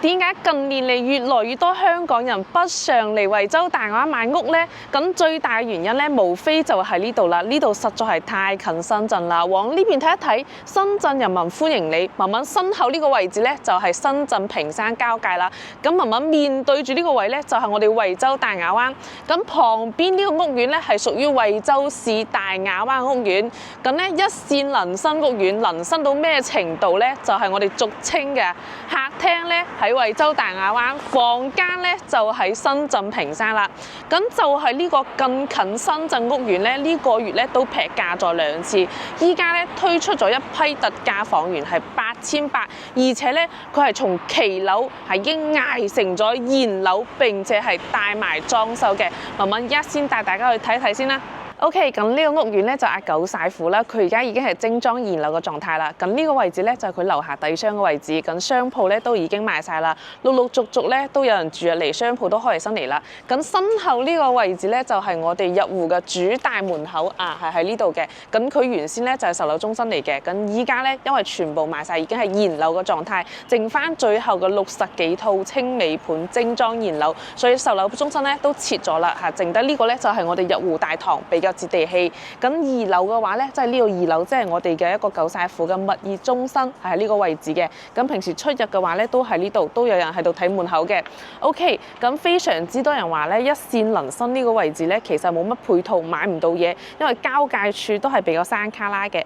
點解近年嚟越來越多香港人北上嚟惠州大亞灣買屋呢？咁最大嘅原因咧，無非就係呢度啦。呢度實在係太近深圳啦。往呢邊睇一睇，深圳人民歡迎你。文文身後呢個位置咧，就係深圳坪山交界啦。咁文文面對住呢個位咧，就係我哋惠州大亞灣。咁旁邊呢個屋苑咧，係屬於惠州市大亞灣屋苑。咁咧一線能生屋苑，能生到咩程度咧？就係我哋俗稱嘅客廳咧喺惠州大亞灣，房間咧就喺深圳坪山啦。咁就係呢個更近深圳屋苑咧，呢個月咧都劈價咗2次。依家咧推出咗一批特價房源係8800，而且咧佢係從騎樓係已經嗌成咗現樓，並且係帶埋裝修嘅。文文而家先帶大家去睇睇先啦。OK， 咁呢個屋苑咧就嗌九晒庫啦，佢而家已經係精裝現樓嘅狀態啦。咁呢個位置咧就係佢樓下底商嘅位置，咁商鋪咧都已經賣晒啦，陸陸續續咧都有人住入嚟，商鋪都開起身嚟啦。咁身後呢個位置咧就係我哋入戶嘅主大門口啊，係喺呢度嘅。咁佢原先咧就係售樓中心嚟嘅，咁依家咧因為全部賣晒，已經係現樓嘅狀態，剩翻最後嘅60幾套清尾盤精裝現樓，所以售樓中心咧都撤咗啦嚇，剩低呢個咧就係我哋入戶大堂比較接地氣。咁2樓嘅話咧，即係呢度2樓，即係我哋嘅一個九晒庫嘅物業中心，係喺呢個位置嘅。咁平時出入嘅話咧，都喺呢度，都有人喺度睇門口嘅。OK， 咁非常之多人話咧，一線能生呢個位置咧，其實冇乜配套，買唔到嘢，因為交界處都係比較山卡拉嘅。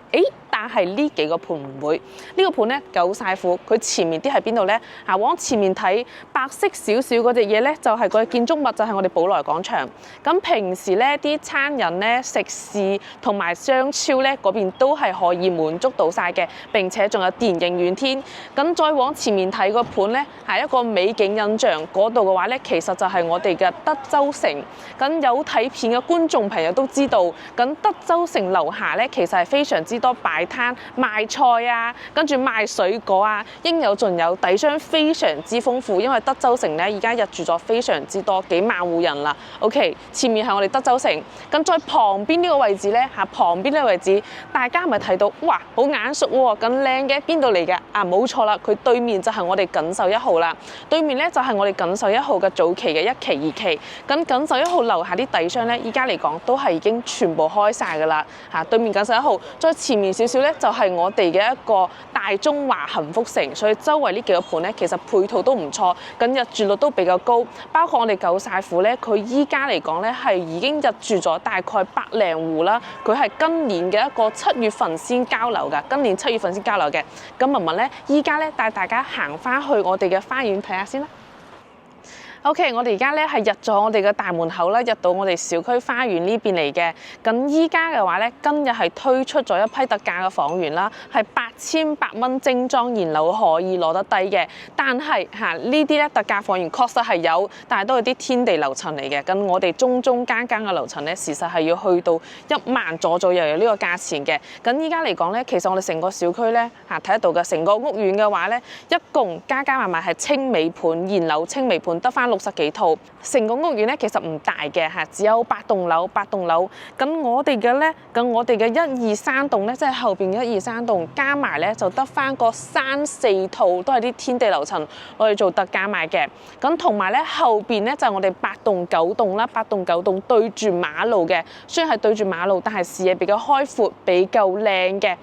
但係呢幾個盤唔會，呢個盤咧九晒庫，佢前面啲喺邊度咧？往前面睇白色少少嗰隻嘢咧，就係個建築物，就係我哋寶來廣場。咁平時咧啲餐飲咧、食肆同埋商超咧嗰邊都係可以滿足到晒嘅，並且仲有電影院添。咁再往前面睇個盤咧，係一個美景印象嗰度嘅話咧，其實就係我哋嘅德州城。咁有睇片嘅觀眾朋友都知道，咁德州城樓下咧其實係非常之多擺攤賣菜啊，跟住賣水果啊，應有盡有，底商非常之豐富。因為德州城咧而家入住咗非常之多，幾萬戶人啦。OK， 前面係我哋德州城，咁再旁邊呢個位置咧旁邊呢個位置，大家係咪睇到哇好眼熟喎？咁靚嘅邊度嚟嘅？冇錯啦，佢對面就係我哋錦繡1號啦。對面咧就係我哋錦繡1號嘅早期嘅1期、2期。咁錦繡1號樓下啲底商咧，依家嚟講都係已經全部開晒㗎啦。對面錦繡1號，再前面少少咧就係我哋嘅一個大中華幸福城，所以周圍呢幾個盤咧其實配套都唔錯，咁入住率都比較高。包括我哋九晒庫咧，佢依家嚟講咧係已經入住咗大概100零戶啦。佢係今年嘅一個7月份先交樓㗎，今年7月份先交樓嘅。咁文文咧依家咧帶大家行翻去我哋嘅花園睇下先啦。OK， 我哋而家咧係入咗我哋嘅大門口啦，入到我哋小區花園呢邊嚟嘅。咁依家嘅話咧，今日係推出咗一批特價嘅房源啦，係8800蚊精裝現樓可以攞得低嘅。但係呢啲咧特價房源確實係有，但係都係啲天地樓層嚟嘅。咁我哋中間嘅樓層咧，事實係要去到1萬左右呢個價錢嘅。咁依家嚟講咧，其實我哋成個小區咧睇得到嘅，成個屋苑嘅話咧，一共加埋係清尾盤現樓清尾盤得翻60幾套，成個屋苑咧其實唔大嘅只有8棟樓。咁我哋嘅咧，我哋嘅1、2、3棟咧，即係後邊1、2、3棟加埋咧，就得翻個3、4套，都係啲天地樓層，我哋做特價賣嘅。咁同埋咧後邊咧就係我哋8棟9棟啦，8棟9棟對住馬路嘅，雖然係對住馬路，但係視野比較開闊，比較靚嘅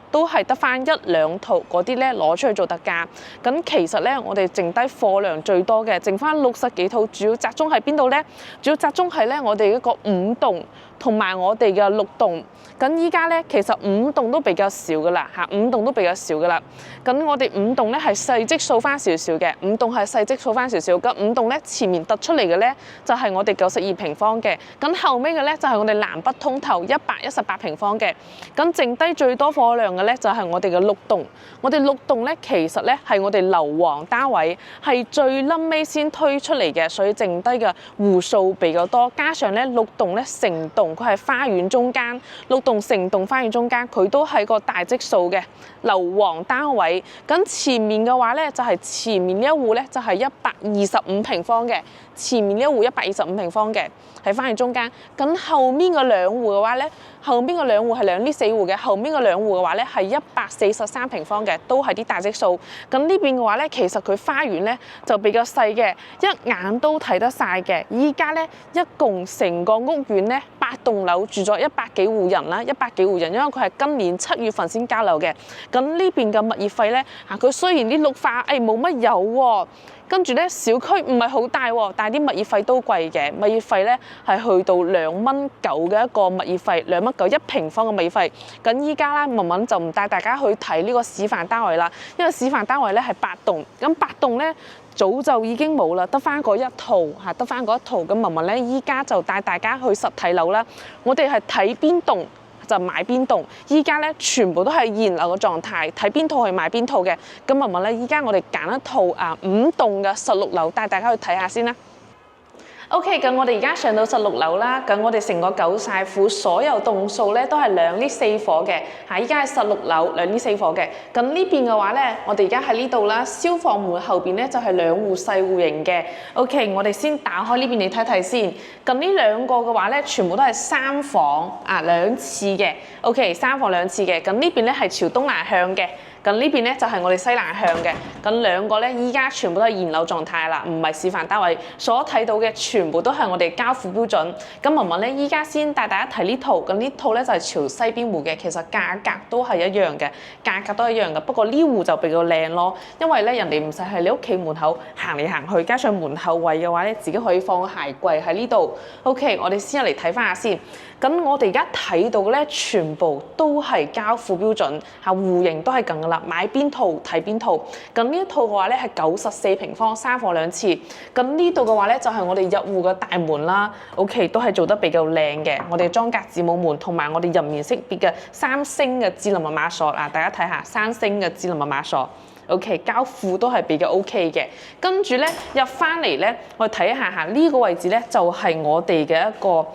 都係得翻1、2套嗰啲咧攞出去做特價。咁其實咧，我哋剩低貨量最多嘅，剩翻60幾套，主要集中喺邊度咧？主要集中係咧我哋一個5棟同埋我哋嘅6棟。咁依家咧其實5棟都比較少噶啦，5棟都比較少噶啦。咁我哋5棟咧係細積數翻少少嘅，5棟係細積數翻少少。咁5棟咧前面突出嚟嘅咧就係我哋92平方嘅，咁後尾嘅咧就係我哋南北通透118平方嘅。咁剩低最多貨量嘅咧就係我哋嘅6棟。我哋6棟咧其實咧係我哋樓王單位，係最冧尾先推出嚟嘅，所以剩低嘅戶數比較多，加上咧6棟咧成棟棟佢係花園中間，6棟成棟花園中間佢都係個大積數嘅樓王單位。咁前面嘅話咧就係前面呢一戶咧就係125平方嘅，前面呢一戶125平方嘅喺花園中間。咁後面嘅兩戶嘅話咧，後邊嘅兩戶係2 呢4戶嘅，後面嘅兩戶嘅話咧係143平方嘅，都係啲大積數。咁呢邊嘅話咧，其實佢花園咧就比較細嘅，一眼都睇得晒嘅。依家咧一共成個屋苑咧8棟樓住咗100幾戶人啦，100幾戶人，因為佢係今年7月份先交樓嘅。咁呢邊嘅物業費咧佢雖然啲綠化冇乜有喎。跟住咧，小區唔係好大喎，但係啲物業費都貴嘅。物業費咧係去到2.9蚊嘅一個物業費，2.9蚊1平方嘅物業費。咁依家咧，文文就唔帶大家去睇呢個示範單位啦，因為示範單位咧係8棟，咁8棟咧早就已經冇啦，得翻嗰一套嚇，得翻嗰一套。咁文文咧依家就帶大家去實體樓啦。我哋係睇邊棟就買邊棟，依家咧全部都係現樓嘅狀態，睇邊套去買邊套嘅。咁文文咧，依家我哋揀一套5棟嘅16樓，帶大家去睇下先啦。OK， 咁我哋而家上到16樓啦，咁我哋成個九晒庫所有棟數咧都係2 呢4伙嘅，依家係16樓2呢4伙嘅。咁呢邊嘅話咧，我哋而家喺呢度啦，消防門後邊咧就係2戶細戶型嘅。OK， 我哋先打開呢邊你睇睇先。咁呢2個嘅話咧，全部都係3房2次嘅。OK， 3房2次嘅。咁呢邊咧係朝東南向嘅。咁呢邊咧就係我哋西南向嘅，咁2個咧依家全部都係現樓狀態啦，唔係示範單位，所睇到嘅全部都係我哋交付標準。咁文文咧依家先帶大家睇呢套，咁呢套咧就係朝西邊戶嘅，其實價格都係一樣嘅，價格都一樣嘅，不過呢戶就比較靚咯，因為咧人哋唔使喺你屋企門口行嚟行去，加上門後位嘅話咧，自己可以放鞋櫃喺呢度。OK， 我哋先入嚟睇翻下先。咁我哋而家睇到嘅咧，全部都係交付標準，戶型都係咁噶啦。買邊套睇邊套。咁呢一套嘅話咧係94平方，3房2次。咁呢度嘅話咧就係我哋入戶嘅大門啦。OK， 都係做得比較靚嘅。我哋裝格子母門同埋我哋人面識別嘅3星嘅智能密碼鎖大家睇下3星嘅智能密碼鎖。OK， 交付都係比較 OK 嘅。跟住咧入翻嚟咧，我哋睇一下呢個位置咧就係我哋嘅一個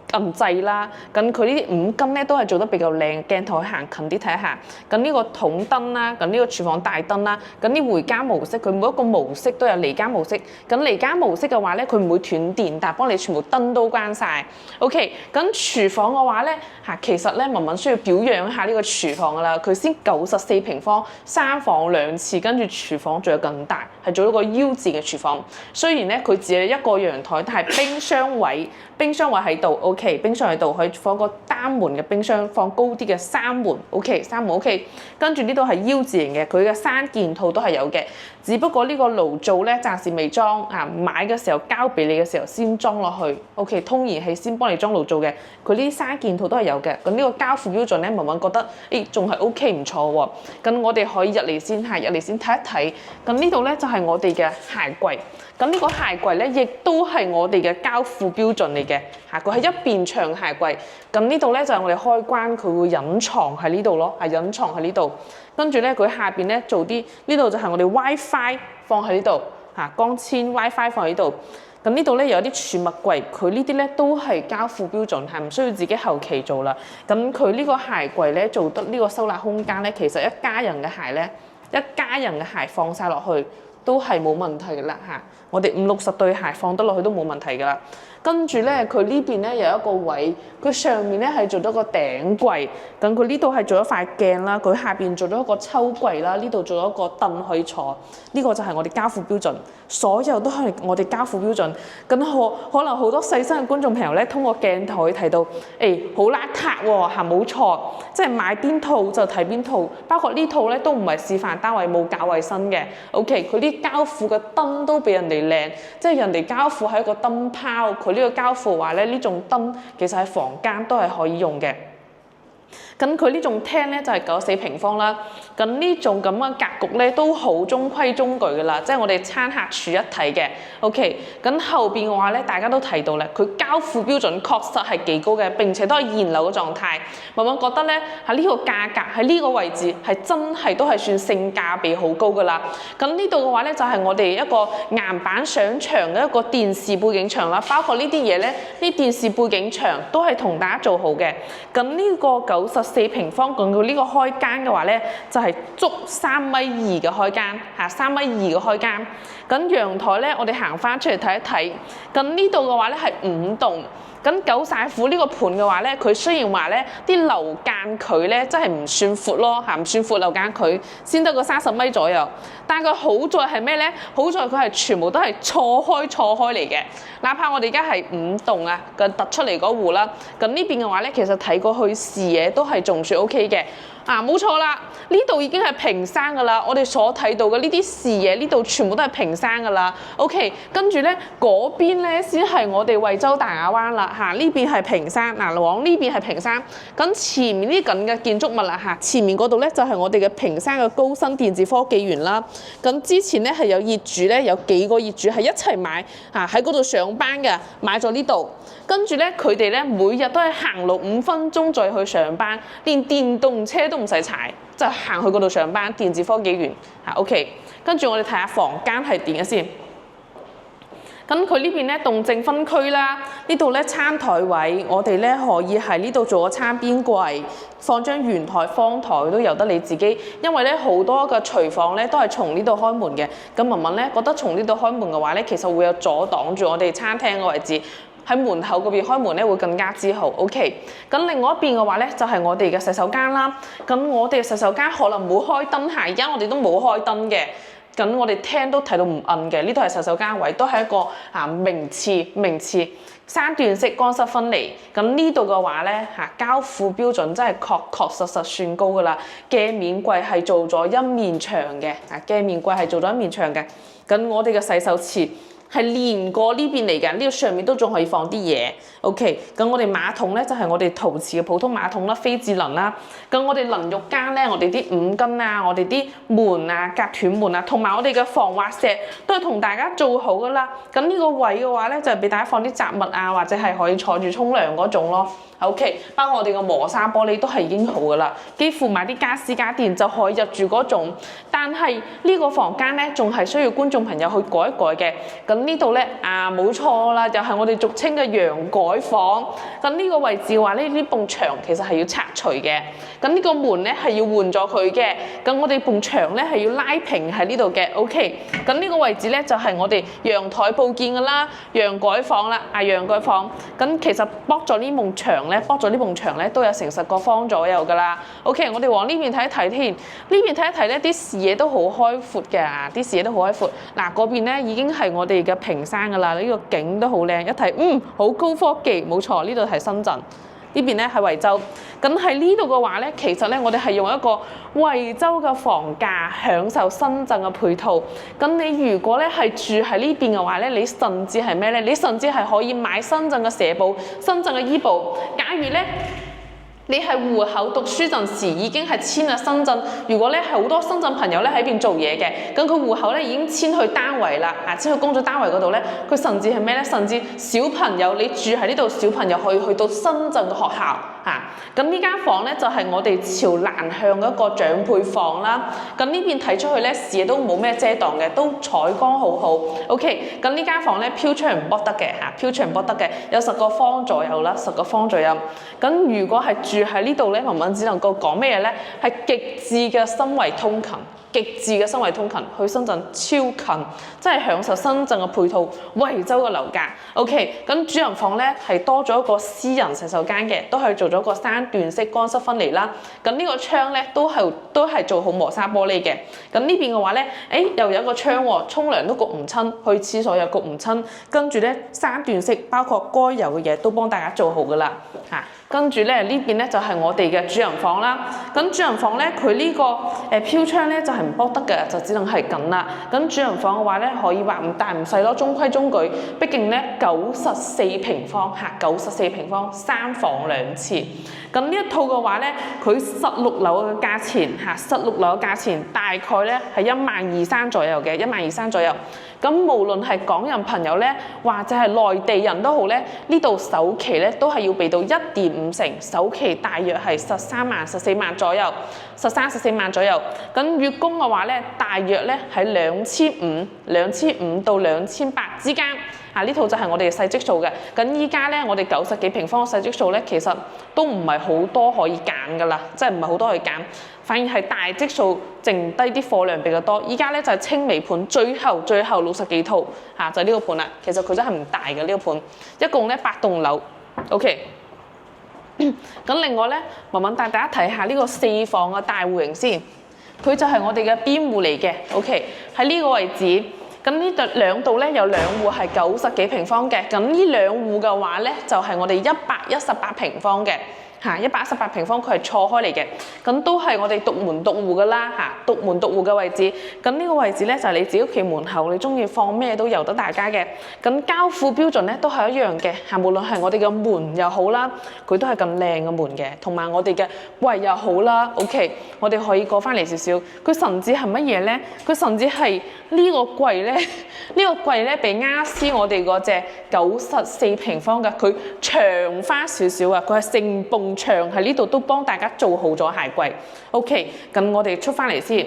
撳掣啦，咁佢呢啲5金咧都係做得比較靚，鏡頭行近啲睇下。咁呢個筒燈啦，咁呢個廚房大燈啦，咁呢回家模式，佢每一個模式都有離家模式。咁離家模式嘅話咧，佢唔會斷電，但係幫你全部燈都關晒。OK， 咁廚房嘅話咧其實咧文文需要表揚一下呢個廚房噶啦，佢先94平方，3房2次，跟住廚房仲有更大，係做咗個 U 字嘅廚房。雖然咧佢只係一個陽台，但係冰箱位喺度。OK， 冰箱喺度，可以放個單門嘅冰箱，放高啲嘅3門。OK， 3門 OK。跟住呢度係 U 字型嘅，佢嘅3件套都係有嘅。只不過呢個爐灶咧暫時未裝買嘅時候交俾你嘅時候先裝落去。OK， 通燃氣先幫你裝爐灶嘅。佢呢3件套都係有嘅。咁呢個交付標準咧，文文覺得仲係 OK 唔錯喎。咁我哋可以入嚟先睇一睇。咁呢度咧就係我哋嘅鞋櫃。咁呢個鞋櫃咧，亦都係我哋嘅交付標準嚟嘅。佢係一邊長鞋櫃。咁呢度咧就係我哋開關，佢會隱藏喺呢度咯，隱藏喺呢度。跟住咧，佢下邊咧做啲，呢度就係我哋 WiFi 放喺呢度，光纖 WiFi 放喺呢度。咁呢度咧有啲儲物櫃，佢呢啲咧都係交付標準，係唔需要自己後期做啦。咁佢呢個鞋櫃咧做得呢個收納空間咧，其實一家人嘅鞋放晒落去都係冇問題㗎啦嚇。我哋50、60對鞋放得落去都冇問題㗎啦。跟住咧，佢呢邊咧有一個位，佢上面咧係做咗個頂櫃，咁佢呢度係做咗塊鏡啦，佢下邊做咗一個抽櫃啦，呢度做咗一個凳可以坐，呢個就係我哋交付標準，所有都係我哋交付標準。咁可能好多細心嘅觀眾朋友咧，通過鏡頭可以睇到，好邋遢喎嚇，冇錯，即係買邊套就睇邊套，包括呢套咧都唔係示範單位，冇搞衞生嘅。OK， 佢啲交付嘅燈都比人哋靚，即係人哋交付係一個燈泡，佢呢個交付話咧，呢種燈其實喺房間都係可以用嘅。咁佢呢種廳咧就係94平方啦。咁呢種咁嘅格局咧都好中規中矩噶啦，即係我哋餐客處一體嘅。OK， 咁後邊嘅話咧，大家都提到咧，佢交付標準確實係幾高嘅，並且都係現樓嘅狀態。文文覺得咧喺呢個價格喺呢個位置係真係都係算性價比好高噶啦。咁呢度嘅話咧就係我哋一個岩板上牆嘅一個電視背景牆啦，包括呢啲嘢咧，呢電視背景牆都係同大家做好嘅。咁呢個94平方咁佢呢個開間嘅話咧，就係足3.2米嘅開間嚇，3.2米嘅開間。咁陽台咧，我哋行翻出嚟睇一睇。咁呢度嘅話咧係5棟。咁九寨虎呢個盤嘅話咧，佢雖然話咧啲樓間距咧真係唔算闊咯嚇，唔算闊樓間距，先得個30米左右。但係佢好在係咩咧？好在佢係全部都係錯開嚟嘅。哪怕我哋而家係5棟啊嘅突出嚟嗰戶啦，咁呢邊嘅話咧，其實睇過去視野都係仲算 OK 嘅。冇錯啦，呢度已經係平山噶啦，我哋所睇到嘅呢啲視野，呢度全部都係平山噶啦。OK， 跟住咧嗰邊咧先係我哋惠州大亞灣啦嚇，呢邊係平山，往呢邊係平山。咁前面呢緊嘅建築物啦嚇，前面嗰度咧就係我哋嘅平山嘅高新電子科技園啦。咁之前咧係有業主咧，有幾個業主係一齊買喺嗰度上班嘅，買咗呢度。跟住咧佢哋咧每日都係行路5分鐘再去上班，連電動車都唔使踩，就行去嗰度上班。電子科技園OK， 跟住我哋睇下房間係點嘅先。咁佢呢邊咧動靜分區啦，呢度咧餐台位，我哋咧可以喺呢度做個餐邊櫃，放張圓台、方台都由得你自己。因為咧好多嘅廚房咧都係從呢度開門嘅，咁文文咧覺得從呢度開門嘅話咧，其實會有阻擋住我哋餐廳嘅位置。喺門口嗰邊開門咧會更加之好 ，OK。咁另外一邊嘅話咧就係我哋嘅洗手間啦。咁我哋嘅洗手間可能冇開燈嚇，而家我哋都冇開燈嘅。咁我哋廳都睇到唔暗嘅，呢度係洗手間位，都係一個名廁3段式乾濕分離。咁呢度嘅話咧交付標準真係確實算高噶啦。鏡面櫃係做咗一面牆嘅，鏡面櫃係做咗一面牆嘅。咁我哋嘅洗手池係連過呢邊嚟嘅，呢個上面都仲可以放啲嘢。OK， 咁我哋馬桶咧就係我哋陶瓷嘅普通馬桶啦，非智能啦。咁我哋淋浴間咧，我哋啲五金啊，我哋啲門啊、隔斷門啊，同埋我哋嘅防滑石都係同大家做好噶啦。咁呢個位嘅話咧，就係俾大家放啲雜物啊，或者係可以坐住沖涼嗰種咯。OK， 包括我哋嘅磨砂玻璃都係已經好噶啦，幾乎買啲家私家電就可以入住嗰種。但係呢個房間咧，仲係需要觀眾朋友去改一改嘅。咁呢度咧冇錯啦，就係我哋俗稱嘅陽改房。咁呢個位置嘅話咧，呢埲牆其實係要拆除嘅。咁呢個門咧係要換咗佢嘅。咁我哋埲牆咧係要拉平喺呢度嘅。OK， 咁呢個位置咧就係我哋陽台佈建㗎啦，陽改房啦，陽改房。咁其實剝咗呢埲牆咧，剝咗呢埲牆咧都有成10個方左右㗎啦。OK， 我哋往呢邊睇一睇添，呢邊睇一睇咧，啲視野都好開闊嘅，啲視野都好開闊。嗰邊咧已經係我哋嘅平山㗎啦，呢個景都好靚，一睇好高科技，冇錯，呢度係深圳，呢邊咧係惠州。咁喺呢度嘅話咧，其實咧我哋係用一個惠州嘅房價享受深圳嘅配套。咁你如果咧係住喺呢邊嘅話咧，你甚至係咩咧？你甚至係可以買深圳嘅社保、深圳嘅醫保。假如咧你係戶口讀書陣時已經係遷咗深圳，如果咧係好多深圳朋友咧喺邊做嘢嘅，咁佢戶口咧已經遷去單位啦，遷去工作單位嗰度咧，佢甚至係咩咧？甚至小朋友你住喺呢度，小朋友可以去到深圳嘅學校嚇。咁呢間房咧就係我哋朝南向嘅一個長輩房啦。咁呢邊睇出去咧視野都冇咩遮擋嘅，都採光好好。OK， 咁呢間房咧飄窗唔剝得嘅嚇，飄窗唔剝得嘅，有10個方左右啦，10個方左右。咁如果係住喺呢度咧，文文只能夠講咩嘢咧？係極致嘅深圍通勤，極致嘅深圍通勤，去深圳超近，真係享受深圳嘅配套，惠州嘅樓價。OK， 咁主人房咧係多咗一個私人洗手間嘅，都係做咗個3段式乾濕分離啦。咁呢個窗咧都係做好磨砂玻璃嘅。咁呢邊嘅話咧，又有一個窗喎，沖涼都焗唔親，去廁所又焗唔親。跟住咧3段式，包括該有嘅嘢都幫大家做好噶啦嚇。跟住咧呢邊咧就係我哋嘅主人房啦。咁主人房咧佢呢個飄窗咧就係唔剝得嘅，就只能係咁啦。咁主人房嘅話咧可以話唔大唔細咯，中規中矩。畢竟咧94平方嚇，94平方3房2廁。咁呢一套嘅話咧，佢16樓嘅價錢嚇，16樓嘅價錢大概咧係12000左右嘅，12000左右。咁無論係港人朋友咧，或者係內地人都好咧，呢度首期咧都係要俾到1.5成，首期大約係13萬、14萬左右，13、14萬左右。咁月供嘅話咧，大約咧喺2500到2800之間。呢套就係我哋嘅細積數嘅。咁依家咧，我哋90幾平方嘅細積數咧，其實都唔係好多可以揀噶啦，即係唔係好多可以揀，反而係大積數剩低啲貨量比較多。依家咧就係青微盤，最後60幾套嚇，就係呢個盤啦。其實佢真係唔大嘅呢個盤，一共咧8棟樓。OK。咁另外咧，文文帶大家睇下呢個4房嘅大戶型先，佢就係我哋嘅邊戶嚟嘅。OK，喺呢個位置。咁呢度兩度咧有兩戶係90幾平方嘅，咁呢兩戶嘅話咧就係我哋118平方嘅，118平方佢係錯開嚟嘅，咁都係我哋獨門獨戶噶啦嚇，獨門獨戶嘅位置。咁呢個位置咧就係你自己屋企門口，你中意放咩都由得大家嘅。咁交付標準咧都係一樣嘅嚇，無論係我哋嘅門又好啦，佢都係咁靚嘅門嘅，同埋我哋嘅櫃又好啦。OK， 我哋可以過翻嚟少少，佢甚至係乜嘢咧？佢甚至係呢個櫃咧，比啱先我哋嗰隻94平方嘅，佢長翻少少啊！佢係成埲牆喺呢度都幫大家做好咗鞋櫃。OK， 咁我哋出翻嚟先。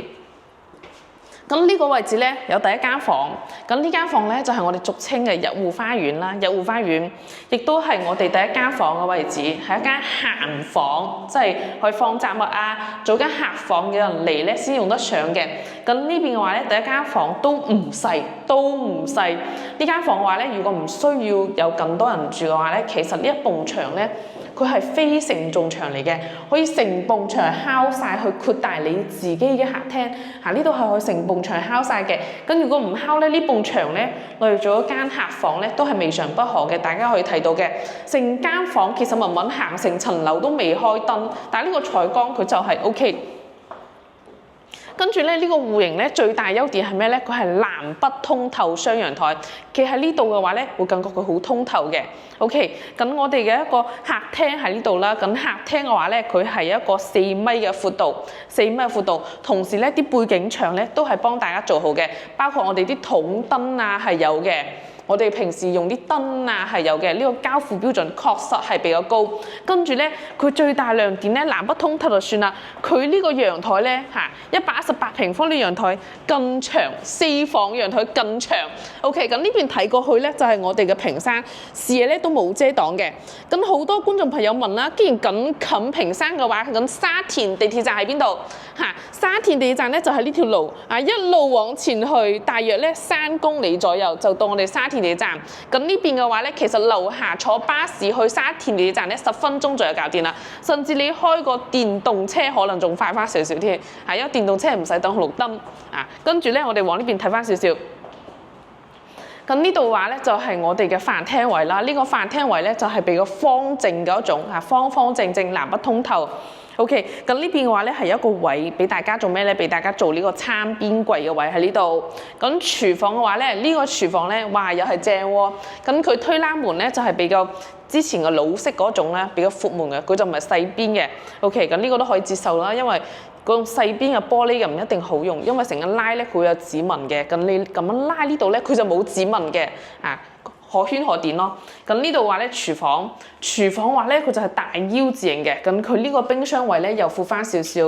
咁呢個位置咧有第一間房，咁呢間房咧就係我哋俗稱嘅入戶花園啦，入戶花園亦都係我哋第一間房嘅位置，係一間閒房，即係可以放雜物啊，做間客房嘅人嚟咧先用得上嘅。咁呢邊嘅話咧，第一間房都唔細，呢間房嘅話咧，如果唔需要有咁多人住嘅話咧，其實呢一埲牆咧，佢係非承重牆嚟嘅，可以成埲牆敲晒去擴大你自己嘅客廳。呢度係可以成埲牆敲晒嘅。咁如果唔敲咧，呢埲牆咧，我哋做一間客房咧，都係未嘗不可嘅。大家可以睇到嘅，成間房其實文文行成層樓都未開燈，但係呢個採光佢就係 OK。跟住咧，呢個戶型咧最大優點係咩咧？佢係南北通透雙陽台，企喺呢度嘅話咧，會感覺佢好通透嘅。OK， 咁我哋嘅一個客廳喺呢度啦。咁客廳嘅話咧，佢係一個4米嘅闊度，4米嘅闊度。同時咧，啲背景牆咧都係幫大家做好嘅，包括我哋啲筒燈啊係有嘅。我哋平時用啲燈啊係有嘅，呢個交付標準確實係比較高。跟住咧，佢最大亮點咧，南北通透就算啦。佢呢個陽台咧118平方呢陽台更長，4房陽台更長。OK， 咁呢邊睇過去咧就係我哋嘅屏山，視野咧都冇遮擋嘅。咁好多觀眾朋友問啦，既然咁近屏山嘅話，咁沙田地鐵站喺邊度？沙田地鐵站咧就係呢條路一路往前去，大約咧3公里左右就到我哋沙田地鐵站。咁呢邊嘅話咧，其實樓下坐巴士去沙田地鐵站咧10分鐘左右搞掂啦。甚至你開個電動車可能仲快翻少少添，因為電動車唔使等紅綠燈跟住咧，我哋往呢邊睇翻少少。咁呢度話咧就係我哋嘅飯廳位啦。呢個飯廳位咧就係比較方正嘅一種方正南北通透。OK， 咁呢邊嘅話咧係有一個位俾大家做咩咧？俾大家做呢個餐邊櫃嘅位喺呢度。咁廚房嘅話咧，呢個廚房咧，哇又係正喎。咁佢推拉門咧就係比較之前嘅老式嗰種咧，比較闊門嘅，佢就唔係細邊嘅。OK， 咁呢個都可以接受啦，因為嗰種細邊嘅玻璃又唔一定好用，因為成日拉咧佢會有指紋嘅。咁你咁樣拉呢度咧，佢就冇指紋嘅可圈可點咯。咁呢度話咧廚房話咧佢就係大 U 字型嘅，咁佢呢個冰箱位咧又闊翻少少。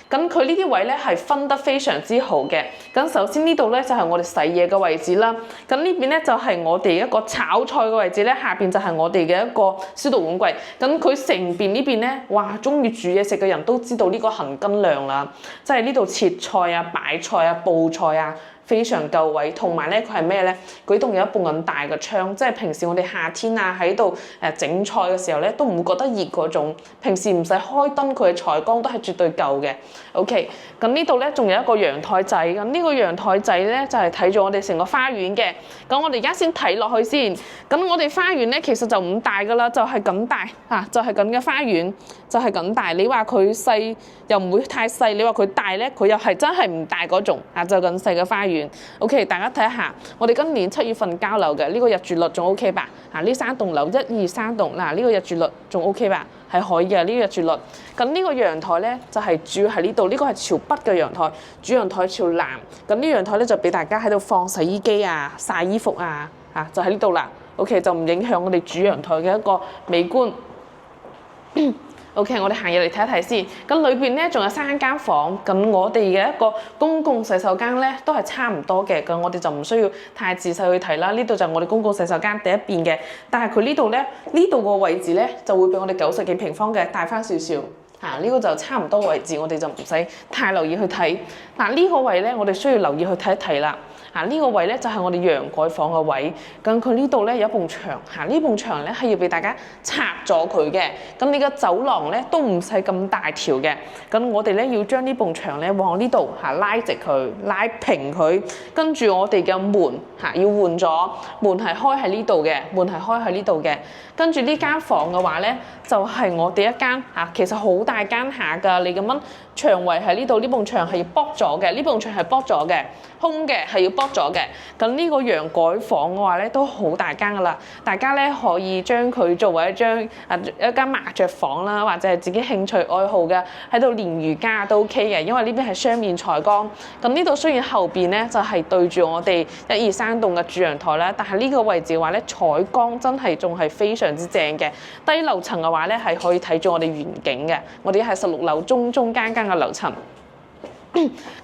咁佢呢啲位咧係分得非常之好嘅。咁首先呢度咧就係我哋洗嘢嘅位置啦。咁呢邊咧就係我哋一個炒菜嘅位置咧，下邊就係我哋嘅一個消毒碗櫃。咁佢成邊呢邊咧，哇！中意煮嘢食嘅人都知道呢個恆斤量啦，即係呢度切菜啊、擺菜啊、佈菜啊。非常夠位，同埋咧佢係咩咧？佢棟有一部咁大嘅窗，即係平時我哋夏天啊喺度整菜嘅時候咧，都唔會覺得熱嗰種。平時唔使開燈，佢嘅採光都係絕對夠嘅。OK， 咁呢度咧仲有一個陽台仔，咁呢個陽台仔咧就係睇住我哋成個花園嘅。咁我哋而家先睇落去先。咁我哋花園咧其實就唔大噶啦，就係咁大嚇，就係咁嘅花園，就係咁大。你話佢細又唔會太細，你話佢大咧，佢又係真係唔大嗰種啊，就咁細嘅花園。OK， 大家睇下，我哋今年7月份交樓嘅呢個入住率仲 OK 吧？啊，呢3棟樓1、2、3棟，嗱呢個入住率仲 OK 吧？係可以嘅呢個入住率。咁呢個陽台咧就係主要喺呢度，呢個係朝北嘅陽台，主陽台朝南。咁呢陽台咧就俾大家喺度放洗衣機啊、曬衣服啊，就喺呢度啦。OK， 就唔影響我哋主陽台嘅一個美觀。OK， 我哋行入嚟睇一睇先。咁裏邊咧仲有3間房，咁我哋嘅一個公共洗手間咧都係差唔多嘅。咁我哋就唔需要太仔細去睇啦。呢度就係我哋公共洗手間第一邊嘅，但係佢呢度咧呢度個位置咧就會比我哋90幾平方嘅大翻少少。呢個就差唔多位置，我哋就唔使太留意去睇。呢個位咧，我哋需要留意去睇一睇啦。呢個位咧就係我哋陽改房嘅位。咁佢呢度咧有一埲牆，呢埲牆咧係要俾大家拆咗佢嘅。咁你嘅走廊咧都唔使咁大條嘅。咁我哋咧要將呢埲牆咧往呢度拉直佢，拉平佢。跟住我哋嘅門要換咗，門係開喺呢度嘅，門係開喺呢度嘅。跟住呢間房嘅話咧，就係我哋一間其實好大間下㗎。你咁樣牆圍喺呢度，呢埲牆係要剝咗嘅，呢埲牆係剝咗嘅，空嘅係要剝咗嘅。咁呢個陽改房嘅話咧，都好大間㗎啦。大家咧可以將佢作為一間麻雀房啦，或者係自己興趣愛好嘅喺度練瑜伽都 OK 嘅，因為呢邊係雙面採光。咁呢度雖然後邊咧就係對住我哋1、2、3棟嘅主陽台啦，但係呢個位置嘅話咧，採光真係仲係非常之正嘅。低樓層嘅話咧係可以睇住我哋遠景嘅。我哋係16樓中間嘅樓層。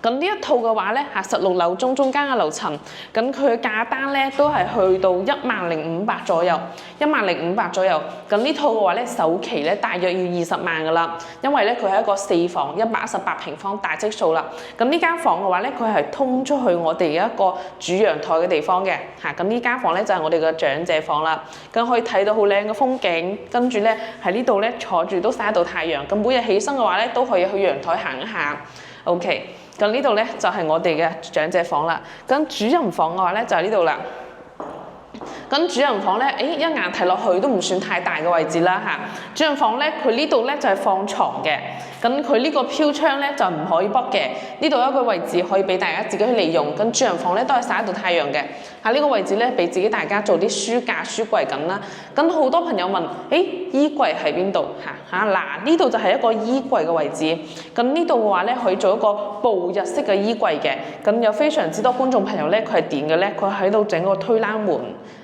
咁呢一套嘅話咧，16樓中間嘅樓層，咁佢嘅價單咧都係去到10500左右，10500左右。咁呢套嘅話咧，首期咧大約要20萬噶啦，因為咧佢係一個4房118平方大積數啦。咁呢間房嘅話咧，佢係通出去我哋一個主陽台嘅地方嘅。咁呢間房咧就係我哋嘅長者房啦。咁可以睇到好靚嘅風景，跟住咧喺呢度咧坐住都曬到太陽。咁每日起身嘅話咧，都可以去陽台行一下。OK， 咁呢度咧就係我哋嘅長者房啦。咁主人房嘅話咧就係呢度啦。咁主人房咧，一眼睇落去都唔算太大嘅位置啦嚇。主人房咧，佢呢度咧就係放床嘅。咁佢呢個飄窗咧就唔可以剝嘅。呢度有一個位置可以俾大家自己去利用。咁主人房咧都係曬到太陽嘅。喺呢個位置咧，俾自己大家做啲書架、書櫃咁啦。咁好多朋友問，衣櫃喺邊度嚇？嗱，呢度就係一個衣櫃嘅位置。咁呢度嘅話咧，可以做一個步入式嘅衣櫃嘅。咁有非常之多觀眾朋友咧，佢係點嘅咧？佢喺度整個推拉門。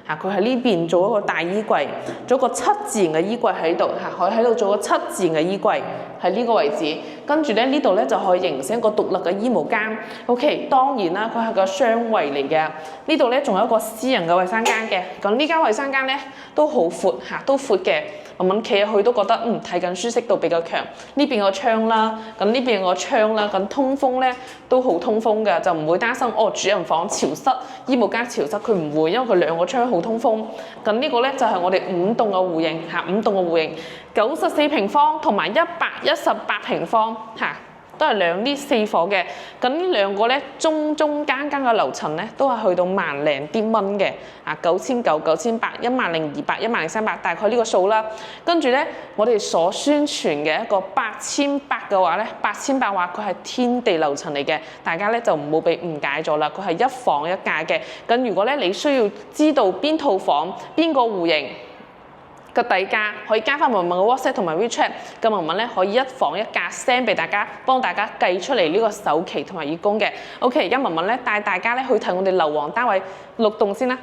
佢喺呢邊做一個大衣櫃，做一個7字形嘅衣櫃喺度，可以喺度做個7字形嘅衣櫃喺呢個位置。跟住咧呢度咧就可以形成一個獨立嘅衣帽間。OK， 當然啦，佢係個雙圍嚟嘅。呢度咧仲有一個私人嘅衞生間嘅。咁呢間衞生間咧都好闊都闊嘅。慢企入去都覺得睇緊舒適度比較強。呢邊個窗啦，咁呢邊個窗啦，咁通風咧都好通風嘅，就唔會擔心主人房潮濕、衣帽間潮濕，佢唔會，因為佢2個窗好通風。咁呢個咧就係我哋5棟嘅戶型5棟嘅戶型，94平方同埋118平方都係呢4房嘅。咁呢2個咧中間嘅樓層咧都係去到萬零啲蚊嘅，9900、9800、10200、10300，大概呢個數啦。跟住咧，我哋所宣傳嘅一個8800嘅話咧，8800話佢係天地樓層嚟嘅，大家咧就唔好被誤解咗啦。佢係1房1價嘅。咁如果咧你需要知道邊套房邊個戶型個底價，可以加翻文文嘅 WhatsApp 同埋 WeChat， 咁文文咧可以1房1價 send 俾大家，幫大家計出嚟呢個首期同埋月供嘅。OK， 而家文文咧帶大家咧去睇我哋樓王單位6棟先啦。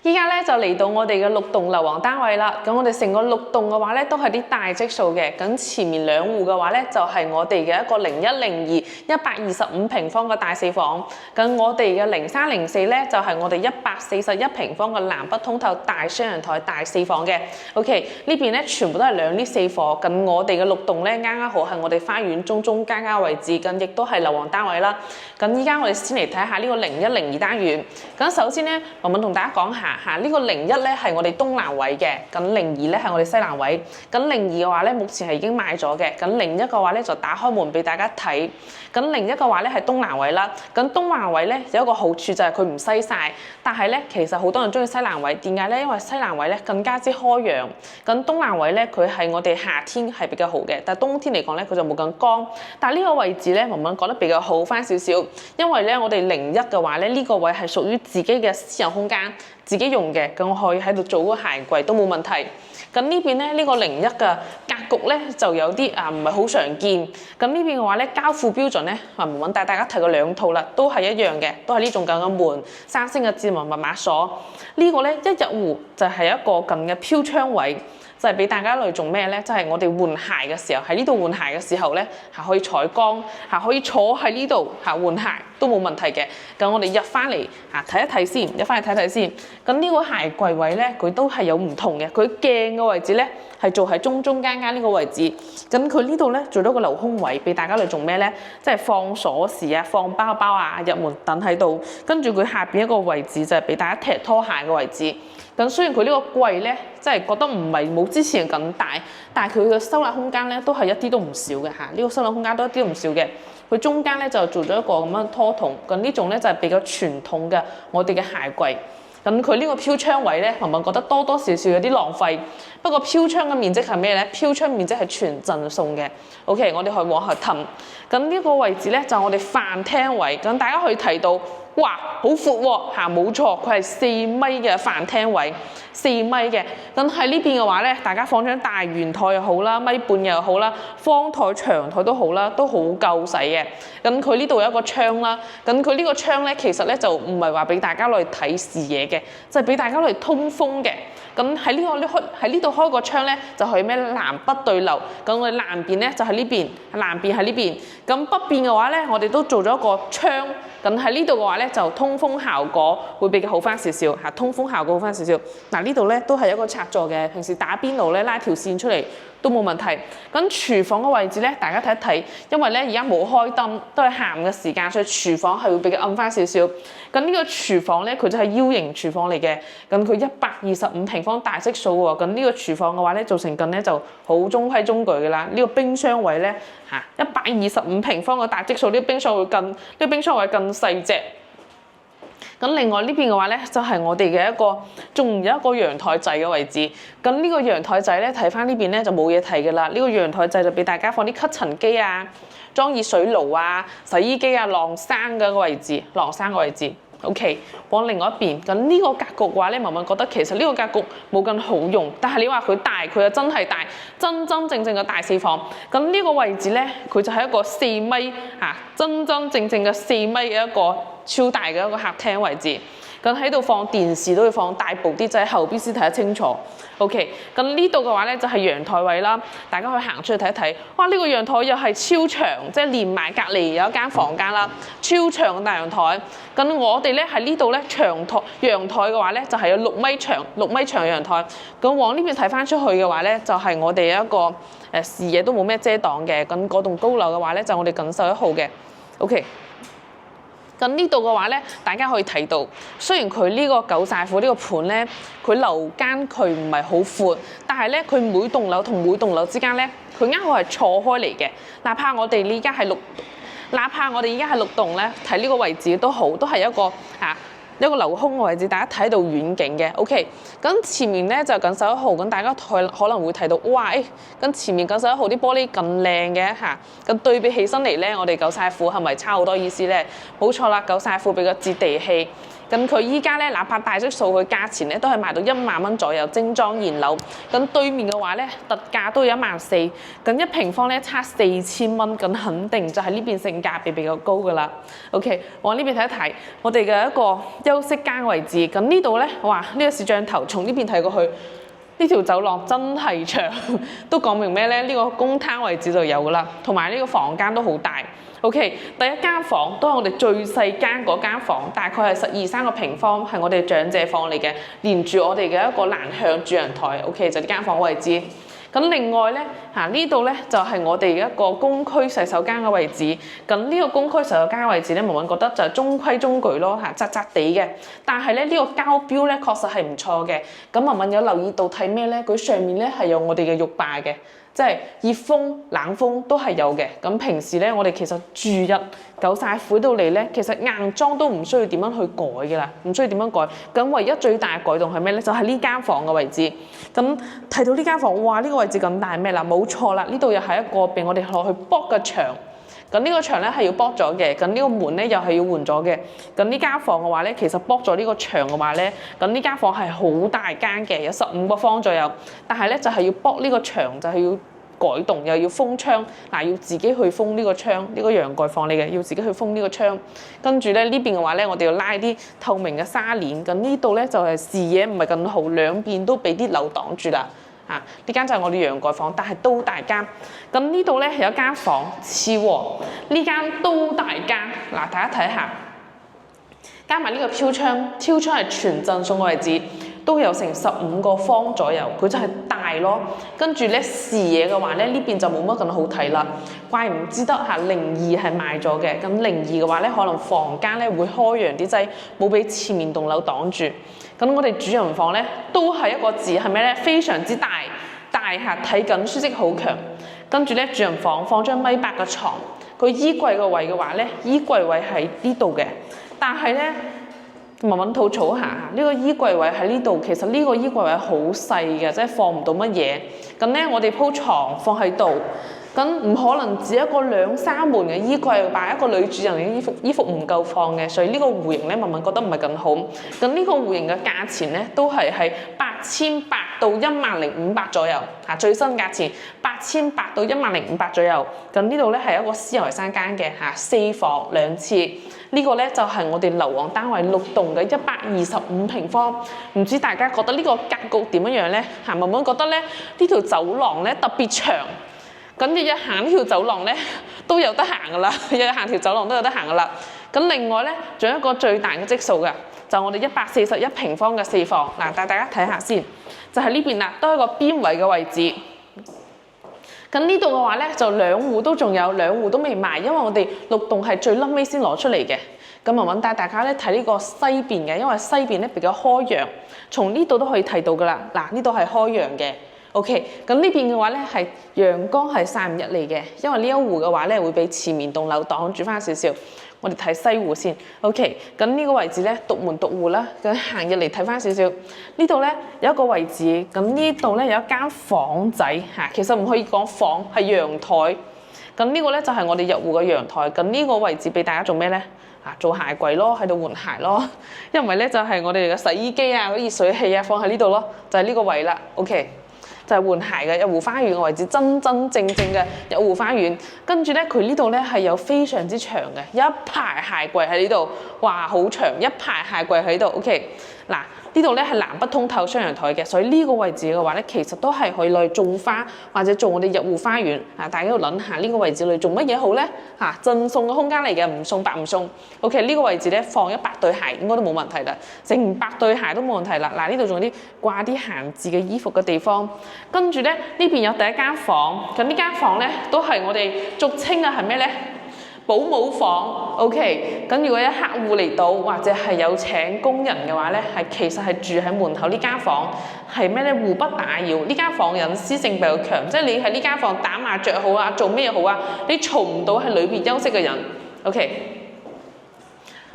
依家咧就嚟到我哋嘅6棟樓王單位啦。咁我哋成個6棟嘅話咧都係啲大積數嘅。咁前面2戶嘅話咧就係我哋嘅一個0102-125平方嘅大4房。咁我哋嘅0304咧就係我哋141平方嘅南北通透大雙陽台大4房嘅。OK， 呢邊咧全部都係2呢4房。咁我哋嘅6棟咧啱啱好係我哋花園中中間間位置，咁亦都係樓王單位啦。咁依家我哋先嚟睇下呢個0102單元。咁首先咧，文文同大家講下。呢個01咧係我哋東南位嘅，咁02咧係我哋西南位。咁02嘅話咧，目前係已經賣咗嘅。咁01嘅話咧就打開門俾大家睇。咁01嘅話咧係東南位啦。咁東南位咧有一個好處就係佢唔西曬，但係咧其實好多人中意西南位，點解咧？因為西南位咧更加之開揚。咁東南位咧佢係我哋夏天係比較好嘅，但係冬天嚟講咧佢就冇咁光。但係呢個位置咧，文文覺得比較好翻少少，因為咧我哋01嘅話咧呢個位係屬於自己嘅私人空間。自己用嘅，咁我可以喺度做嗰個鞋櫃都冇問題。咁呢邊咧，呢個01嘅格局咧就有啲唔係好常見。咁呢邊嘅話咧，交付標準咧，文文帶大家睇過2套啦，都係一樣嘅，都係呢種咁嘅門，3星嘅指紋密碼鎖。呢個咧一入戶就係一個咁嘅飄窗位。就係俾大家嚟做咩咧？就係我哋換鞋嘅時候，喺呢度換鞋嘅時候咧，可以採光，可以坐喺呢度換鞋都冇問題嘅。咁我哋入翻嚟睇一睇先，入翻嚟睇睇先。咁呢個鞋櫃位咧，佢都係有唔同嘅。佢鏡嘅位置咧係做喺中間呢個位置。咁佢呢度咧做咗個留空位，俾大家嚟做咩咧？即係放鎖匙啊、放包包啊、入門等喺度。跟住佢下邊一個位置就係俾大家踢拖鞋嘅位置。咁雖然佢呢個櫃咧，即係覺得唔係冇之前咁大，但係佢嘅收納空間咧都係一啲都唔少嘅嚇。呢個收納空間都一啲都唔少嘅。佢中間咧就做咗一個咁樣拖筒，咁呢種咧就係比較傳統嘅我哋嘅鞋櫃。咁佢呢個飄窗位咧，文文覺得多多少少有啲浪費。不過飄窗嘅面積係咩咧？飄窗面積係全贈送嘅。OK， 我哋可以往後褪。咁呢個位置咧就係我哋飯廳位。咁大家可以睇到。哇，好闊喎嚇，冇錯，佢係4米嘅飯廳位，4米嘅。咁喺呢邊嘅話咧，大家放張大圓台又好啦，1.5米又好啦，方台長台都好啦，都好夠使嘅。咁佢呢度有一個窗啦，咁佢呢個窗咧其實咧就唔係話俾大家嚟睇視野嘅，就係俾大家嚟通風嘅。咁喺呢度開個窗咧，就係咩南北對流。咁我哋南邊咧就喺呢邊，南邊喺呢邊。咁北邊嘅話咧，我哋都做咗一個窗。咁喺呢度嘅話咧，就通風效果會比較好翻少少嚇，通風效果好翻少少。嗱呢度咧都係一個插座嘅，平時打邊爐咧拉條線出嚟都冇問題。咁廚房嘅位置咧，大家睇一睇，因為咧而家冇開燈，都係下午嘅時間，所以廚房係會比較暗翻少少。咁呢個廚房咧，佢就係 U 型廚房嚟嘅。咁佢125平方大積數喎。咁呢個廚房嘅話咧，做成咁咧就好中規中矩㗎啦。呢個冰箱位咧125平方嘅大積數，呢個冰箱位更細隻。咁另外呢邊嘅話咧，就係我哋嘅一個，仲有一個陽台仔嘅位置。咁呢個陽台仔咧，睇翻呢邊咧就冇嘢睇㗎啦。呢個陽台仔就俾大家放啲吸塵機啊、裝熱水爐啊、洗衣機啊、晾衫嘅位置，晾衫嘅位置。OK， 往另外一邊。咁呢個格局嘅話咧，文文覺得其實呢個格局冇咁好用，但係你話佢大，佢又真係大，真真正正嘅大4房。咁呢個位置咧，佢就係一個4米真真正正嘅4米嘅一個超大嘅一個客廳位置。咁喺度放電視都要放大部啲，就喺後邊先睇得清楚。OK， 咁呢度嘅話咧就係陽台位啦，大家可以行出去睇一睇。哇！呢個陽台又係超長，即係連埋隔離有一間房間啦，超長嘅大陽台。咁我哋咧喺呢度咧陽台嘅話咧就係有6米長陽台。咁往呢邊睇翻出去嘅話咧，就係我哋一個視野都冇咩遮擋嘅。咁嗰棟高樓嘅話咧就我哋錦繡1號嘅。OK。咁呢度嘅話咧，大家可以睇到，雖然佢呢個九寨虎呢個盤咧，佢樓間佢唔係好闊，但係咧佢每棟樓同每棟樓之間咧，佢啱好係錯開嚟嘅。哪怕我哋依家係6棟咧，睇呢個位置都好，都係一個留空嘅位置，大家睇到遠景嘅。OK， 咁前面咧就錦繡1號，咁大家可能會睇到，哇！咁前面錦繡1號啲玻璃咁靚嘅咁對比起身嚟咧，我哋九寨虎係咪差好多意思咧？冇錯啦，九寨虎比較接地氣。咁佢依家咧，哪怕大色數佢價錢咧都係賣到1萬蚊左右，精裝現樓。咁對面嘅話咧，特價都有14000，咁1平方咧差4000蚊，咁肯定就係呢邊性價比比較高噶啦。OK， 往呢邊睇一睇，我哋嘅一個休息間位置。咁呢度咧，哇，呢個視像頭從呢邊睇過去，呢條走廊真係長，都講明咩咧？呢個公攤位置就有噶啦，同埋呢個房間都好大。OK， 第一間房都係我哋最細間嗰間房，大概係12-13個平方，係我哋長者房嚟嘅，連住我哋嘅一個南向主陽台。OK， 就呢間房位置。咁另外咧，呢度咧就係我哋一個公區洗手間嘅位置。咁呢個公區洗手間嘅位置咧，文文覺得就係中規中矩咯，窄窄地嘅。但係咧呢個膠標咧確實係唔錯嘅。咁文文有留意到睇咩咧？佢上面咧係有我哋嘅浴霸嘅。即係熱風、冷風都係有嘅。咁平時咧，我哋其實住日夠晒苦到嚟咧，其實硬裝都唔需要點樣去改嘅啦，唔需要點樣改。咁唯一最大嘅改動係咩咧？就係呢間房嘅位置。咁睇到呢間房，哇！呢個位置咁大咩啦？冇錯啦，呢度又係一個俾我哋落去剝嘅牆。咁呢個牆咧係要剝咗嘅，咁呢個門咧又係要換咗嘅。咁呢間房嘅話咧，其實剝咗呢個牆嘅話咧，咁呢間房係好大間嘅，有15個方左右。但係咧就係要剝呢個牆，就係要改動，又要封窗。要自己去封呢個窗，呢個陽蓋房嚟嘅，要自己去封呢個窗。跟住咧呢邊嘅話咧，我哋要拉啲透明嘅紗簾。咁呢度咧就係視野唔係咁好，兩邊都俾啲樓擋住啦。呢間就係我哋陽蓋房，但係都大間。咁呢度咧有一間房似喎，呢間都大間。大家睇下，加埋呢個飄窗，飄窗係全贈送嘅位置，都有成15個方左右，佢就係大咯。跟住咧視野嘅話咧，呢邊就冇乜咁好睇啦。怪唔知得02係賣咗嘅。咁02嘅話咧，可能房間咧會開揚啲劑，冇俾前面棟樓擋住。咁我哋主人房咧都係一個字係咩咧？非常之大，大下睇緊舒適好強。跟住咧主人房放張1.8米嘅床，佢衣櫃個位嘅話咧，衣櫃位喺呢度嘅。但係咧，文文吐槽下，呢個衣櫃位喺呢度，其實呢個衣櫃位好細嘅，即係放唔到乜嘢。咁咧我哋鋪床放喺度。咁唔可能只一個2-3門嘅衣櫃擺一個女主人嘅衣服唔夠放嘅，所以呢個戶型咧，文文覺得唔係咁好。咁呢個戶型嘅價錢咧，都係8800到10500左右。最新價錢8800到10500左右。咁呢度咧係一個私人衞生間嘅4房2廁。呢個咧就係我哋樓王單位6棟嘅125平方。唔知大家覺得呢個格局點樣樣咧？文文覺得咧呢條走廊咧特別長。咁日日行呢條走廊咧都有得行噶啦，日日行條走廊都有得行噶啦。咁另外咧，仲有一個最大嘅積數嘅，就我哋141平方嘅4房。帶大家睇下先，就係呢邊啦，都係個邊位嘅位置。咁呢度嘅話咧，就2戶都仲有，2戶都未賣，因為我哋6棟係最撚尾先攞出嚟嘅。咁文文帶大家咧睇呢個西邊嘅，因為西邊咧比較開揚，從呢度都可以睇到噶啦。呢度係開揚嘅。OK， 咁呢邊嘅話咧係陽光係曬唔入嚟嘅，因為呢一戶嘅話咧會俾前面棟樓擋住翻少少。我哋睇西戶先。OK， 咁呢個位置咧獨門獨戶啦，咁行入嚟睇翻少少。呢度咧有一個位置，咁呢度咧有一間房仔其實唔可以講房，係陽台。咁呢個咧就係我哋入戶嘅陽台。咁呢個位置俾大家做咩咧？做鞋櫃咯，喺度換鞋咯。因為咧就係我哋嘅洗衣機嗰啲熱水器放喺呢度咯，就係呢個位啦。OK。就係換鞋嘅入戶花園嘅位置，真真正正嘅入戶花園。跟住咧，佢呢度咧係有非常之長嘅一排鞋櫃喺呢度，哇，好長一排鞋櫃喺度。OK， 呢度咧係南北通透雙陽台嘅，所以呢個位置嘅話咧，其實都係可以攞嚟種花或者做我哋入戶花園。大家要諗下呢個位置嚟做乜嘢好咧？贈送嘅空間嚟嘅，唔送白唔送。OK， 呢個位置咧放100對鞋應該都冇問題啦，成百對鞋都冇問題啦。呢度仲有啲掛啲閒置嘅衣服嘅地方。跟住咧呢邊有第一間房，咁呢間房咧都係我哋俗稱嘅係咩咧？保姆房。OK， 咁如果有客戶嚟到或者係有請工人嘅話咧，其實係住喺門口呢間房，係咩咧？互不打擾。呢間房隱私性比較強，即係你喺呢間房打麻雀好啊，做咩好啊，你嘈唔到喺裏邊休息嘅人。OK，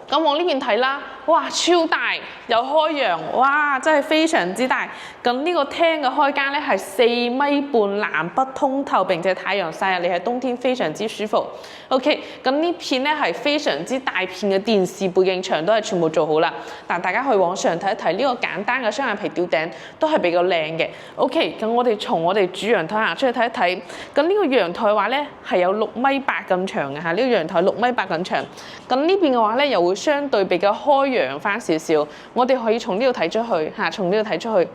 咁往呢邊睇啦。哇，超大，有開揚，哇，真係非常之大。咁呢個廳嘅開間咧係4.5米，南北通透，並且太陽曬入嚟，喺冬天非常之舒服。OK， 咁呢片咧係非常之大片嘅電視背景牆都係全部做好啦。但大家可以往上睇一睇，呢個簡單嘅雙眼皮吊頂都係比較靚嘅。OK， 咁我哋從我哋主陽台行出去睇一睇。咁呢個陽台話咧係有6.8米咁長嘅嚇，呢個陽台6.8米咁長。咁呢邊嘅話咧又會相對比較開揚翻少少，我哋可以從呢度睇出去嚇，從呢度睇出去。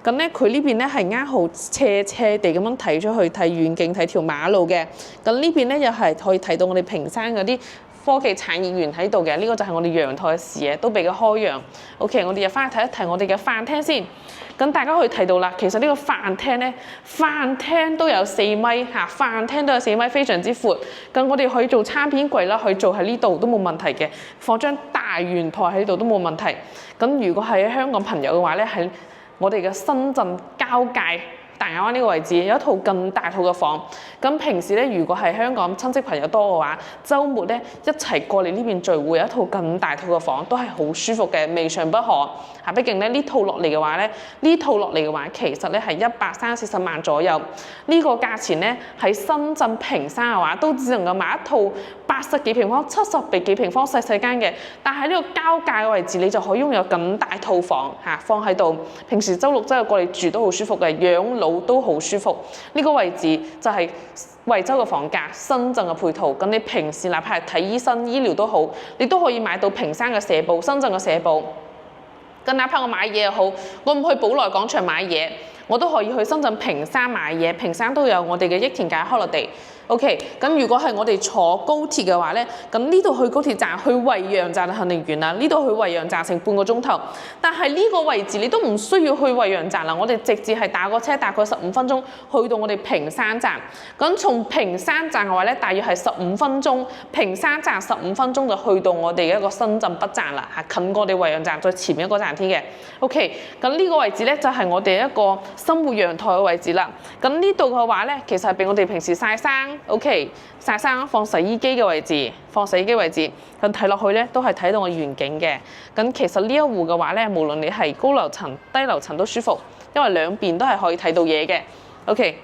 咁咧佢呢邊咧係啱好斜斜地咁樣睇出去，睇遠景，睇條馬路嘅。咁呢邊咧又係可以睇到我哋屏山嗰啲科技產業園喺度嘅。呢個就係我哋陽台嘅視野，都比較開揚。OK， 我哋入翻去睇一睇我哋嘅飯廳先。咁大家可以睇到啦，其實呢個飯廳咧，飯廳都有4米嚇，飯廳都有4米，非常之闊。咁我哋可以做餐片櫃啦，可以做喺呢度都冇問題嘅，放張大圓台喺度都冇問題。咁如果係香港朋友嘅話咧，喺我哋嘅深圳交界大亞灣呢個位置有一套更大套嘅房。咁平時咧，如果係香港親戚朋友多嘅話，週末咧一齊過嚟呢邊聚會，有一套更大套嘅房都係好舒服嘅，未嘗不可嚇。畢竟咧呢套落嚟嘅話咧，呢套落嚟嘅話其實咧係130萬左右。呢個價錢咧喺深圳屏山嘅話，都只能夠買一套80幾平方、70幾平方細細間嘅。但係呢個交界嘅位置，你就可以擁有咁大套房嚇，放喺度。平時週六週日過嚟住都好舒服嘅，養老都好舒服。呢個位置就係惠州嘅房價，深圳嘅配套。咁你平時哪怕係睇醫生、醫療都好，你都可以買到屏山嘅社保、深圳嘅社保。咁哪怕我買嘢又好，我唔去寶來廣場買嘢，我都可以去深圳屏山買嘢。屏山都有我哋嘅益田街 holiday。OK， 咁如果係我哋坐高鐵嘅話咧，咁呢度去高鐵站去惠陽站就肯定遠啦，呢度去惠陽站成半個鐘頭。但係呢個位置你都唔需要去惠陽站啦，我哋直接係打個車大概15分鐘去到我哋屏山站。咁從屏山站嘅話咧，大約係15分鐘，屏山站15分鐘就去到我哋嘅一個深圳北站啦嚇，近過我哋惠陽站再前面一個站添嘅。OK， 咁呢個位置咧就係我哋一個生活陽台嘅位置啦。咁呢度嘅話咧，其實係俾我哋平時曬衫。OK， 曬衫放洗衣機嘅位置，放洗衣機位置，咁睇落去咧都係睇到個遠景嘅。咁其實呢一戶嘅話咧，無論你係高樓層、低樓層都舒服，因為兩邊都係可以睇到嘢嘅。OK，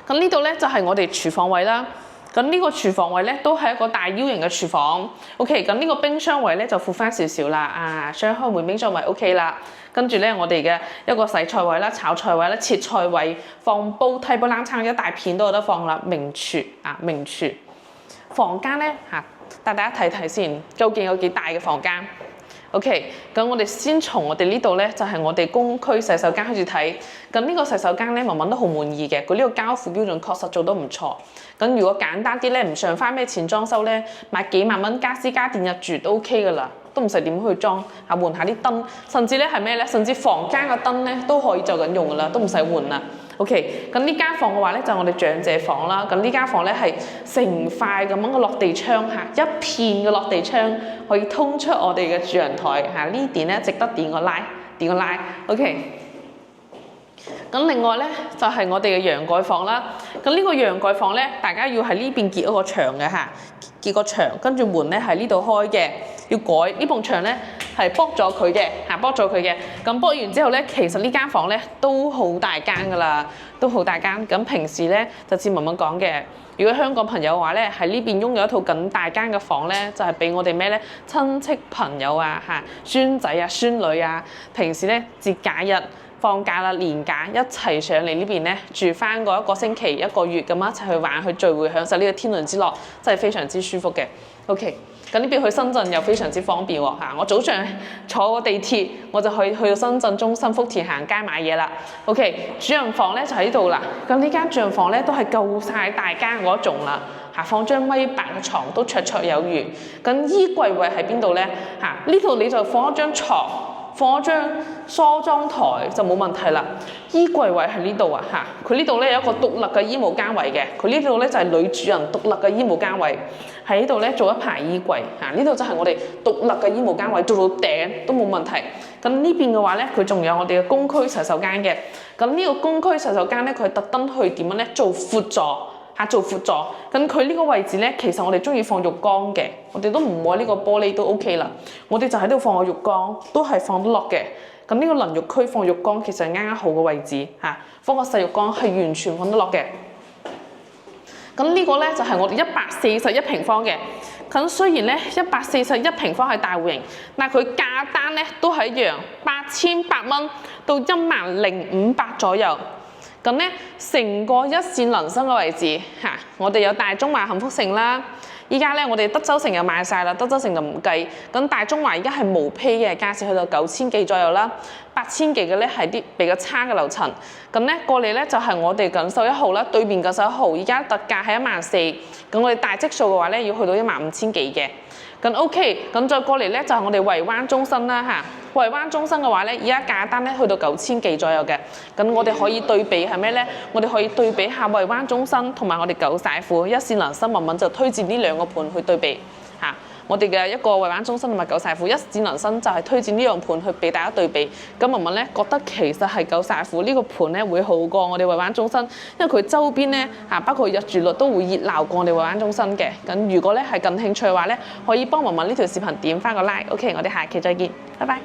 咁呢度咧就係我哋廚房位啦。咁呢個廚房位咧都係一個大 U 型嘅廚房。OK， 咁呢個冰箱位咧就闊翻少少啦。啊，雙開門冰箱位 OK 啦。跟住咧，我哋嘅一個洗菜位啦、炒菜位啦、切菜位、放煲、梯煲冷餐一大片都有得放啦。明廚啊，明廚。房間咧嚇，帶大家睇睇先，究竟有幾大嘅房間 ？OK， 咁我哋先從我哋呢度咧，就係我哋公區洗手間開始睇。咁呢個洗手間咧，文文都好滿意嘅。佢呢個交付標準確實做得唔錯。咁如果簡單啲咧，唔想花咩錢裝修咧，買幾萬蚊家私家電入住都 OK 噶啦，都唔使點去裝嚇，換下啲燈，甚至咧係咩咧？甚至房間嘅燈咧都可以就咁用噶啦，都唔使換啦。OK， 咁呢間房嘅話咧就係我哋長者房啦。咁呢間房咧係成塊咁樣嘅落地窗嚇，一片嘅落地窗可以通出我哋嘅主陽台嚇。呢點咧值得點個 like， 點個 like。OK。咁另外咧就係我哋嘅陽蓋房啦。咁呢個陽蓋房咧，大家要喺呢邊結一個牆嘅嚇，結個牆，跟住門咧喺呢度開嘅，要改呢埲牆咧係剝咗佢嘅嚇，剝咗佢嘅。咁剝完之後咧，其實呢間房咧都好大間噶啦，都好大間。咁平時咧就似文文講嘅，如果香港朋友嘅話咧，喺呢邊擁有一套咁大間嘅房咧，就係俾我哋咩咧親戚朋友啊嚇，孫仔啊孫女啊，平時咧節假日放假啦、年假一齊上嚟呢邊咧住翻個一個星期、一個月咁一齊去玩、去聚會、享受呢個天倫之樂，真係非常之舒服嘅。OK， 咁呢邊去深圳又非常之方便喎嚇！我早上坐個地鐵，我就去到深圳中心福田行街買嘢啦。OK， 主人房咧就喺呢度啦。咁呢間主人房咧都係夠晒大間嗰種啦嚇，放張1.8米嘅床都綽綽有餘。咁衣櫃位喺邊度咧嚇？呢度你就放一張床。放一張梳妝台就冇問題啦。衣櫃位喺呢度啊嚇，佢呢度咧有一個獨立嘅衣帽間位嘅，佢呢度咧就係女主人獨立嘅衣帽間位，喺呢度咧做一排衣櫃嚇，呢度就係我哋獨立嘅衣帽間位，做到頂都冇問題。咁呢邊嘅話咧，佢仲有我哋嘅公區洗手間嘅。咁呢個公區洗手間咧，佢特登去點樣咧做闊咗。做輔助。咁佢呢個位置咧，其實我哋中意放浴缸嘅，我哋都唔摸呢個玻璃都 OK 啦。我哋就喺度放個浴缸，都係放得落嘅。咁呢個淋浴區放浴缸其實係啱啱好嘅位置嚇，放個細浴缸係完全放得落嘅。咁呢個咧就係我哋141平方嘅。咁雖然咧141平方係大戶型，但係佢價單咧都係一樣，8800蚊到10500左右。咁咧成個一線能生嘅位置嚇，我哋有大中華幸福城啦。依家咧我哋德州城又賣晒啦，德州城就唔計。咁大中華而家係無坯嘅，價錢去到9000幾左右啦，8000幾嘅咧係啲比較差嘅樓層。咁咧過嚟咧就係我哋錦繡1號啦，對面錦繡1號，而家特價係14000。咁我哋大積數嘅話咧要去到15000幾嘅。咁 OK，咁再過嚟咧就係我哋維灣中心啦嚇。維灣中心嘅話咧，而家價單咧去到9000幾左右嘅。咁我哋可以對比係咩咧？我哋可以對比下維灣中心同埋我哋九寨府一線能生，文文就推薦呢兩個盤去對比嚇。我哋嘅一個維灣中心同埋九寨府一線能生就係推薦呢樣盤去俾大家對比。咁文文咧覺得其實係九寨府呢個盤咧會好過我哋維灣中心，因為佢周邊咧嚇包括入住率都會熱鬧過我哋維灣中心嘅。咁如果咧係感興趣嘅話咧，可以幫文文呢條視頻點翻個 like。OK， 我哋下期再見，拜拜。